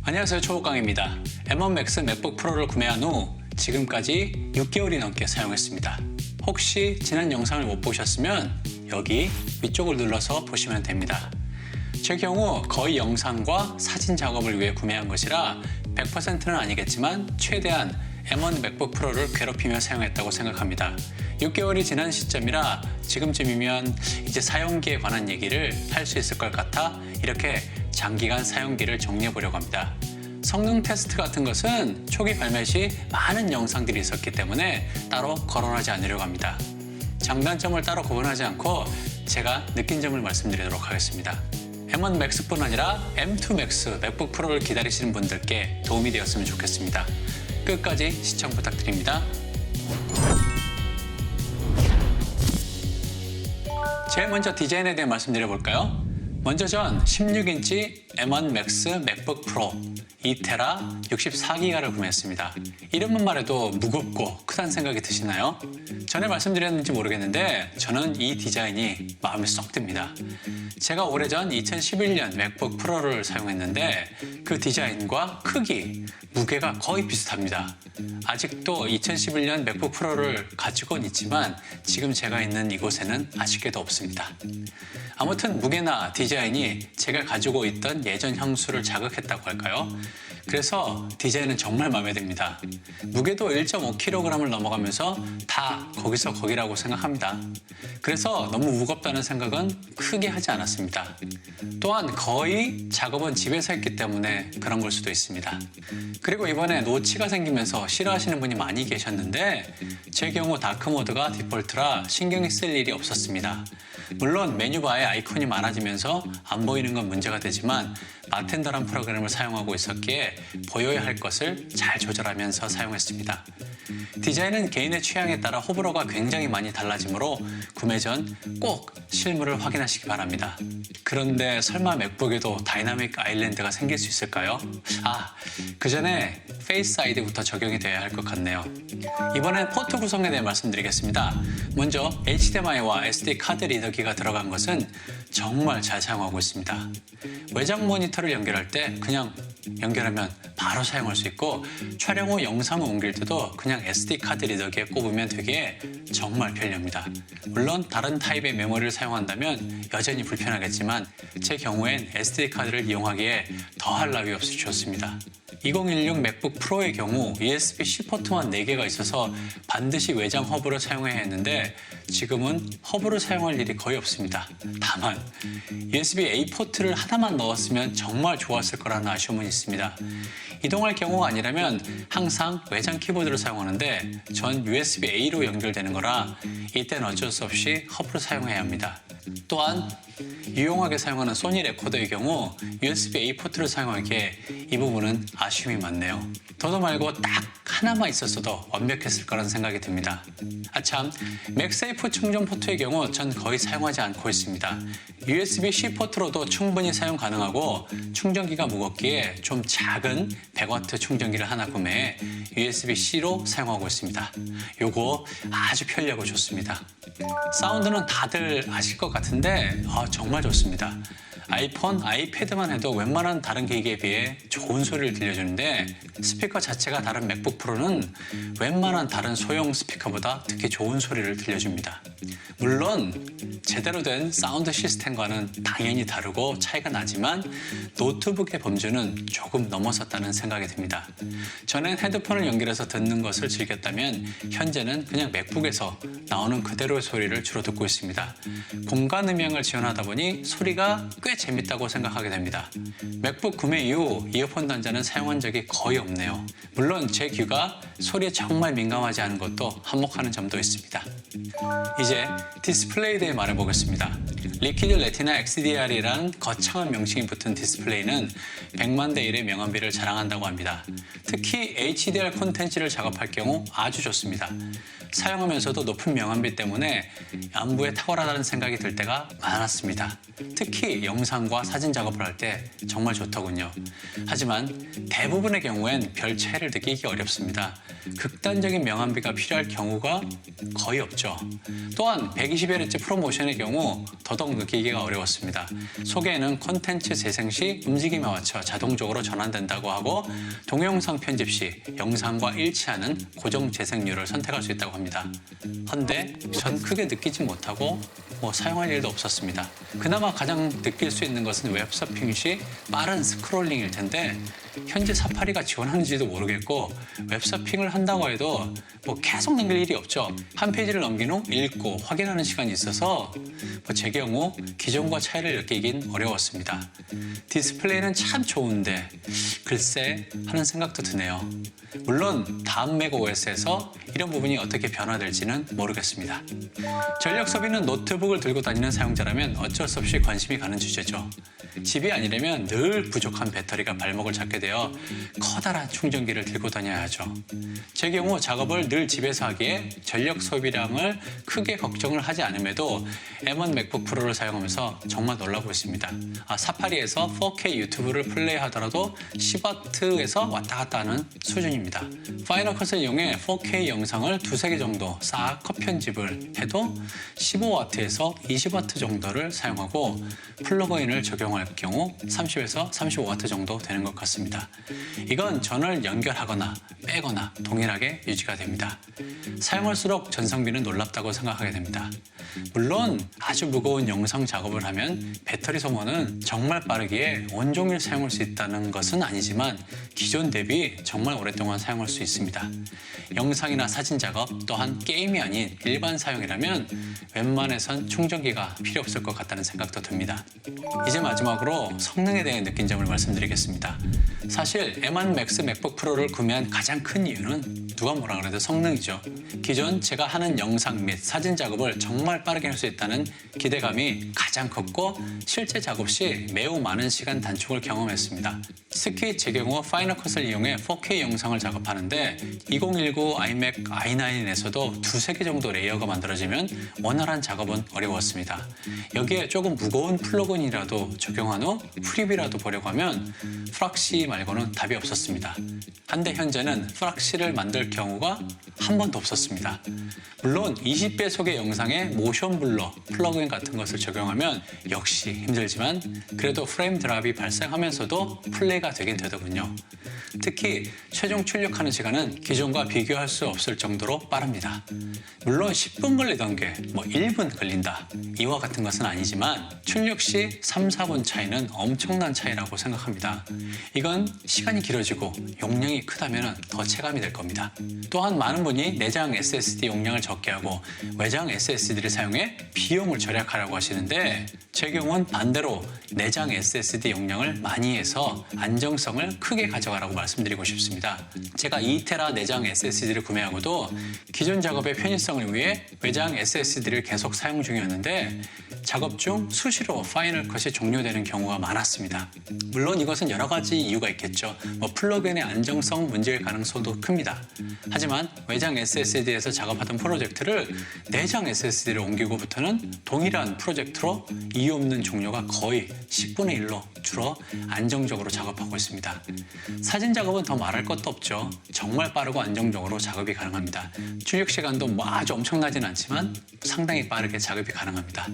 안녕하세요, 초보강입니다. M1 Max 맥북 프로를 구매한 후 지금까지 6개월이 넘게 사용했습니다. 혹시 지난 영상을 못 보셨으면 여기 위쪽을 눌러서 보시면 됩니다. 제 경우 거의 영상과 사진 작업을 위해 구매한 것이라 100%는 아니겠지만 최대한 M1 맥북 프로를 괴롭히며 사용했다고 생각합니다. 6개월이 지난 시점이라 지금쯤이면 이제 사용기에 관한 얘기를 할 수 있을 것 같아 이렇게 장기간 사용기를 정리해 보려고 합니다. 성능 테스트 같은 것은 초기 발매 시 많은 영상들이 있었기 때문에 따로 거론하지 않으려고 합니다. 장단점을 따로 구분하지 않고 제가 느낀 점을 말씀드리도록 하겠습니다. M1 Max뿐 아니라 M2 Max 맥북 프로를 기다리시는 분들께 도움이 되었으면 좋겠습니다. 끝까지 시청 부탁드립니다. 제일 먼저 디자인에 대해 말씀드려볼까요? 먼저 전 16인치 M1 Max 맥북 프로 2테라 64기가를 구매했습니다. 이름만 말해도 무겁고 크다는 생각이 드시나요? 전에 말씀드렸는지 모르겠는데 저는 이 디자인이 마음에 쏙 듭니다. 제가 오래전 2011년 맥북 프로를 사용했는데 그 디자인과 크기, 무게가 거의 비슷합니다. 아직도 2011년 맥북 프로를 가지고는 있지만 지금 제가 있는 이곳에는 아쉽게도 없습니다. 아무튼 무게나 디자인이 제가 가지고 있던 예전 향수를 자극했다고 할까요? 그래서 디자인은 정말 마음에 듭니다. 무게도 1.5kg을 넘어가면서 다 거기서 거기라고 생각합니다. 그래서 너무 무겁다는 생각은 크게 하지 않았습니다. 또한 거의 작업은 집에서 했기 때문에 그런 걸 수도 있습니다. 그리고 이번에 노치가 생기면서 싫어하시는 분이 많이 계셨는데 제 경우 다크모드가 디폴트라 신경이 쓸 일이 없었습니다. 물론 메뉴바에 아이콘이 많아지면서 안 보이는 건 문제가 되지만 바텐더란 프로그램을 사용하고 있었기에 보여야 할 것을 잘 조절하면서 사용했습니다. 디자인은 개인의 취향에 따라 호불호가 굉장히 많이 달라지므로 구매 전 꼭 실물을 확인하시기 바랍니다. 그런데 설마 맥북에도 다이나믹 아일랜드가 생길 수 있을까요? 그 전에 페이스 아이디부터 적용이 돼야 할 것 같네요. 이번엔 포트 구성에 대해 말씀드리겠습니다. 먼저 HDMI와 SD 카드 리더기가 들어간 것은 정말 잘 사용하고 있습니다. 외장 모니터를 연결할 때 그냥 연결하면 바로 사용할 수 있고 촬영 후 영상을 옮길 때도 그냥 SD 카드 리더기에 꼽으면 되기에 정말 편리합니다. 물론 다른 타입의 메모리를 사용한다면 여전히 불편하겠지만 제 경우엔 SD 카드를 이용하기에 더할 나위 없이 좋습니다. 2016 맥북 프로의 경우 USB-C 포트만 4개가 있어서 반드시 외장 허브를 사용해야 했는데 지금은 허브를 사용할 일이 거의 없습니다. 다만 USB-A 포트를 하나만 넣었으면 정말 좋았을 거라는 아쉬움은 있습니다. 이동할 경우가 아니라면 항상 외장 키보드를 사용하는데 전 USB-A로 연결되는 거라 이때는 어쩔 수 없이 허브를 사용해야 합니다. 또한 유용하게 사용하는 소니 레코더의 경우 USB-A 포트를 사용하기에 이 부분은 아쉬움이 많네요. 더도 말고 딱 하나만 있었어도 완벽했을 거라는 생각이 듭니다. 참, 맥세이프 충전 포트의 경우 전 거의 사용하지 않고 있습니다. USB-C 포트로도 충분히 사용 가능하고 충전기가 무겁기에 좀 작은 100W 충전기를 하나 구매해 USB-C로 사용하고 있습니다. 요거 아주 편리하고 좋습니다. 사운드는 다들 아실 것 같은데 정말 좋습니다. 아이폰, 아이패드만 해도 웬만한 다른 기기에 비해 좋은 소리를 들려주는데 스피커 자체가 다른 맥북 프로는 웬만한 다른 소형 스피커보다 특히 좋은 소리를 들려줍니다. 물론 제대로 된 사운드 시스템과는 당연히 다르고 차이가 나지만 노트북의 범주는 조금 넘어섰다는 생각이 듭니다. 전엔 헤드폰을 연결해서 듣는 것을 즐겼다면 현재는 그냥 맥북에서 나오는 그대로의 소리를 주로 듣고 있습니다. 공간 음향을 지원하다 보니 소리가 꽤 재밌다고 생각하게 됩니다. 맥북 구매 이후 이어폰 단자는 사용한 적이 거의 없네요. 물론 제 귀가 소리에 정말 민감하지 않은 것도 한몫하는 점도 있습니다. 이제 디스플레이에 대해 말해보겠습니다. 리퀴드 레티나 XDR이라는 거창한 명칭이 붙은 디스플레이는 100만 대 1의 명암비를 자랑한다고 합니다. 특히 HDR 콘텐츠를 작업할 경우 아주 좋습니다. 사용하면서도 높은 명암비 때문에 안부에 탁월하다는 생각이 들 때가 많았습니다. 특히 영상과 사진 작업을 할 때 정말 좋더군요. 하지만 대부분의 경우엔 별 차이를 느끼기 어렵습니다. 극단적인 명암비가 필요할 경우가 거의 없죠. 또한 120Hz 프로모션의 경우 더더욱 느끼기가 어려웠습니다. 소개에는 콘텐츠 재생 시 움직임에 맞춰 자동적으로 전환된다고 하고 동영상 편집 시 영상과 일치하는 고정 재생률을 선택할 수 있다고 합니다. 헌데 전 크게 느끼지 못하고 사용할 일도 없었습니다. 그나마 가장 느낄 수 있는 것은 웹서핑 시 빠른 스크롤링일 텐데 현재 사파리가 지원하는지도 모르겠고 웹서핑을 한다고 해도 계속 넘길 일이 없죠. 한 페이지를 넘긴 후 읽고 확인하는 시간이 있어서 제 경우 기존과 차이를 느끼긴 어려웠습니다. 디스플레이는 참 좋은데 글쎄 하는 생각도 드네요. 물론 다음 맥OS에서 이런 부분이 어떻게 변화될지는 모르겠습니다. 전력 소비는 노트북을 들고 다니는 사용자라면 어쩔 수 없이 관심이 가는 주제죠. 집이 아니라면 늘 부족한 배터리가 발목을 잡게 되어 커다란 충전기를 들고 다녀야 하죠. 제 경우 작업을 늘 집에서 하기에 전력 소비량을 크게 걱정을 하지 않음에도 M1 맥북 프로를 사용하면서 정말 놀라고 있습니다. 사파리에서 4K 유튜브를 플레이하더라도 10W에서 왔다 갔다 하는 수준입니다. 파이널 컷을 이용해 4K 영상을 두세 개 정도 싹 컷 편집을 해도 15W에서 20W 정도를 사용하고 플러그인을 적용할 경우 30에서 35W 정도 되는 것 같습니다. 이건 전원을 연결하거나 빼거나 동일하게 유지가 됩니다. 사용할수록 전성비는 놀랍다고 생각하게 됩니다. 물론 아주 무거운 영상 작업을 하면 배터리 소모는 정말 빠르기에 온종일 사용할 수 있다는 것은 아니지만 기존 대비 정말 오랫동안 사용할 수 있습니다. 영상이나 사진 작업 또한 게임이 아닌 일반 사용이라면 웬만해선 충전기가 필요 없을 것 같다는 생각도 듭니다. 이제 마지막으로 성능에 대해 느낀 점을 말씀드리겠습니다. 사실 M1 Max 맥북 프로를 구매한 가장 큰 이유는 누가 뭐라 그래도 성능이죠. 기존 제가 하는 영상 및 사진 작업을 정말 빠르게 할 수 있다는 기대감이 가장 컸고 실제 작업 시 매우 많은 시간 단축을 경험했습니다. 특히 제 경우 파이널 컷을 이용해 4K 영상을 작업하는데 2019 iMac i9에서도 두세 개 정도 레이어가 만들어지면 원활한 작업은 어려웠습니다. 여기에 조금 무거운 플러그인이라도 적용한 후 프리뷰라도 보려고 하면 프락시 말고는 답이 없었습니다. 한데 현재는 프락시를 만들 경우가 한 번도 없었습니다. 물론 20배속의 영상에 모션 블러 플러그인 같은 것을 적용하면 역시 힘들지만 그래도 프레임 드랍이 발생하면서도 플레이가 되긴 되더군요. 특히 최종 출력하는 시간은 기존과 비교할 수 없을 정도로 빠릅니다. 물론 10분 걸리던 게 1분 걸린다 이와 같은 것은 아니지만 출력 시 3, 4분 차이는 엄청난 차이라고 생각합니다. 이건 시간이 길어지고 용량이 크다면 더 체감이 될 겁니다. 또한 많은 분이 내장 SSD 용량을 적게 하고 외장 SSD를 사용해 비용을 절약하라고 하시는데 제 경우는 반대로 내장 SSD 용량을 많이 해서 안정성을 크게 가져가라고 말씀드리고 싶습니다. 제가 2TB 내장 SSD를 구매하고도 기존 작업의 편의성을 위해 외장 SSD를 계속 사용 중이었는데 작업 중 수시로 파이널 컷이 종료되는 경우가 많았습니다. 물론 이것은 여러 가지 이유가 있겠죠. 플러그인의 안정성 문제일 가능성도 큽니다. 하지만 외장 SSD에서 작업하던 프로젝트를 내장 SSD를 옮기고부터는 동일한 프로젝트로 이유 없는 종료가 거의 10분의 1로 줄어 안정적으로 작업하고 있습니다. 사진 작업은 더 말할 것도 없죠. 정말 빠르고 안정적으로 작업이 가능합니다. 출력 시간도 아주 엄청나진 않지만 상당히 빠르게 작업이 가능합니다.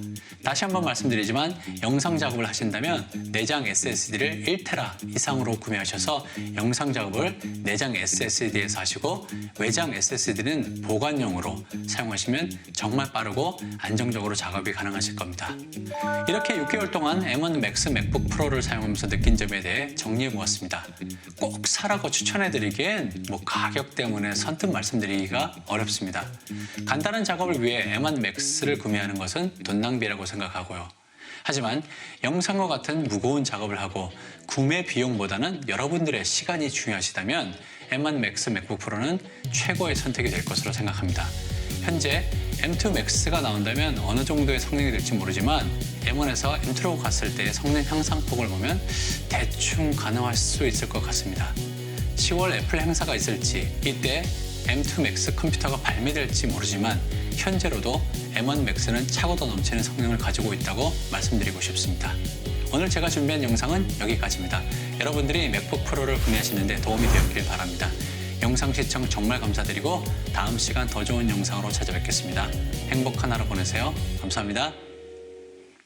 다시 한번 말씀드리지만 영상 작업을 하신다면 내장 SSD를 1TB 이상으로 구매하셔서 영상 작업을 내장 SSD에서 하시고 외장 SSD는 보관용으로 사용하시면 정말 빠르고 안정적으로 작업이 가능하실 겁니다. 이렇게 6개월 동안 M1 Max 맥북 프로를 사용하면서 느낀 점에 대해 정리해보았습니다. 꼭 사라고 추천해드리기엔 가격 때문에 선뜻 말씀드리기가 어렵습니다. 간단한 작업을 위해 M1 Max를 구매하는 것은 돈 낭비라고 생각하고요. 하지만 영상과 같은 무거운 작업을 하고 구매 비용보다는 여러분들의 시간이 중요하시다면 M1 Max 맥북 프로는 최고의 선택이 될 것으로 생각합니다. 현재 M2 Max가 나온다면 어느 정도의 성능이 될지 모르지만 M1에서 M2로 갔을 때의 성능 향상폭을 보면 대충 가능할 수 있을 것 같습니다. 10월 애플 행사가 있을지 이때 M2 Max 컴퓨터가 발매될지 모르지만 현재로도 M1 Max는 차고도 넘치는 성능을 가지고 있다고 말씀드리고 싶습니다. 오늘 제가 준비한 영상은 여기까지입니다. 여러분들이 맥북 프로를 구매하시는데 도움이 되었길 바랍니다. 영상 시청 정말 감사드리고 다음 시간 더 좋은 영상으로 찾아뵙겠습니다. 행복한 하루 보내세요. 감사합니다.